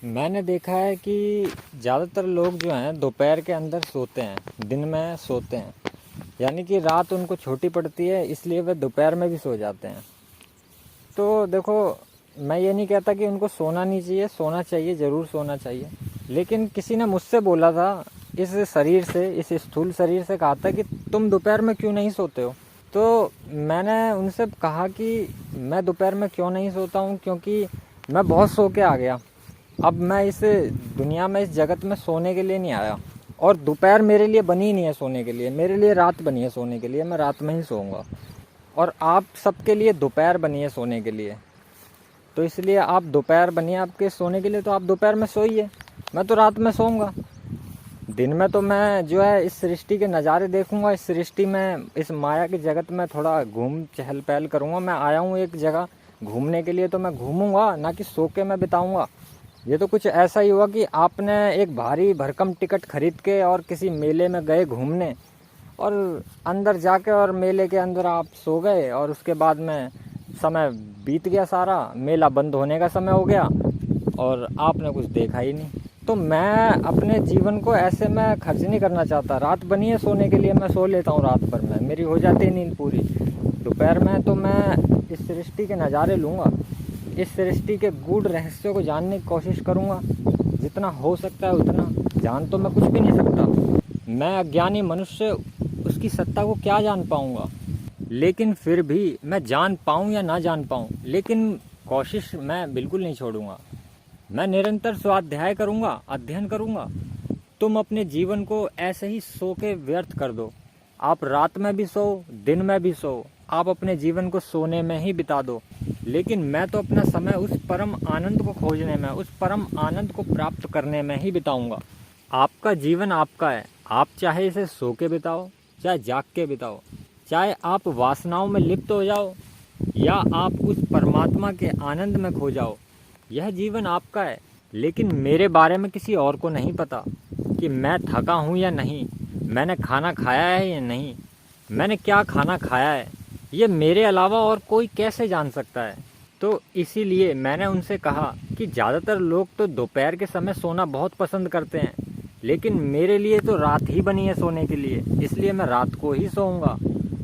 मैंने देखा है कि ज़्यादातर लोग जो हैं दोपहर के अंदर सोते हैं, दिन में सोते हैं। यानी कि रात उनको छोटी पड़ती है, इसलिए वे दोपहर में भी सो जाते हैं। तो देखो, मैं ये नहीं कहता कि उनको सोना नहीं चाहिए, सोना चाहिए, ज़रूर सोना चाहिए। लेकिन किसी ने मुझसे बोला था, इस शरीर से, इस स्थूल शरीर से कहा था कि तुम दोपहर में क्यों नहीं सोते हो। तो मैंने उनसे कहा कि मैं दोपहर में क्यों नहीं सोता हूँ, क्योंकि मैं बहुत सो के आ गया। अब मैं इस दुनिया में, इस जगत में सोने के लिए नहीं आया। और दोपहर मेरे लिए बनी ही नहीं है सोने के लिए, मेरे लिए रात बनी है सोने के लिए। मैं रात में ही सोऊंगा और आप सबके लिए दोपहर बनी है सोने के लिए। तो इसलिए आप दोपहर बनी है आपके सोने के लिए, तो आप दोपहर में सोइए। मैं तो रात में सोऊंगा। दिन में तो मैं जो है इस सृष्टि के नज़ारे देखूंगा, इस सृष्टि में, इस माया के जगत में थोड़ा घूम चहल पहल करूंगा। मैं आया हूँ एक जगह घूमने के लिए, तो मैं घूमूंगा, ना कि सो के मैं बिताऊंगा। ये तो कुछ ऐसा ही हुआ कि आपने एक भारी भरकम टिकट खरीद के और किसी मेले में गए घूमने, और अंदर जाके और मेले के अंदर आप सो गए, और उसके बाद में समय बीत गया, सारा मेला बंद होने का समय हो गया और आपने कुछ देखा ही नहीं। तो मैं अपने जीवन को ऐसे मैं खर्च नहीं करना चाहता। रात बनी है सोने के लिए, मैं सो लेता हूँ रात भर में, मेरी हो जाती है नींद पूरी। दोपहर में तो मैं इस सृष्टि के नज़ारे लूँगा, इस सृष्टि के गूढ़ रहस्यों को जानने की कोशिश करूँगा। जितना हो सकता है उतना। जान तो मैं कुछ भी नहीं सकता, मैं अज्ञानी मनुष्य, उसकी सत्ता को क्या जान पाऊँगा। लेकिन फिर भी मैं जान पाऊँ या ना जान पाऊँ, लेकिन कोशिश मैं बिल्कुल नहीं छोड़ूंगा। मैं निरंतर स्वाध्याय करूँगा, अध्ययन करूँगा। तुम अपने जीवन को ऐसे ही सो के व्यर्थ कर दो। आप रात में भी सो, दिन में भी सो, आप अपने जीवन को सोने में ही बिता दो। लेकिन मैं तो अपना समय उस परम आनंद को खोजने में, उस परम आनंद को प्राप्त करने में ही बिताऊंगा। आपका जीवन आपका है। आप चाहे इसे सो के बिताओ, चाहे जाग के बिताओ, चाहे आप वासनाओं में लिप्त हो जाओ या आप उस परमात्मा के आनंद में खो जाओ। यह जीवन आपका है। लेकिन मेरे बारे में किसी और को नहीं पता कि मैं थका हूँ या नहीं, मैंने खाना खाया है या नहीं, मैंने क्या खाना खाया है, ये मेरे अलावा और कोई कैसे जान सकता है। तो इसीलिए मैंने उनसे कहा कि ज़्यादातर लोग तो दोपहर के समय सोना बहुत पसंद करते हैं, लेकिन मेरे लिए तो रात ही बनी है सोने के लिए, इसलिए मैं रात को ही सोऊंगा।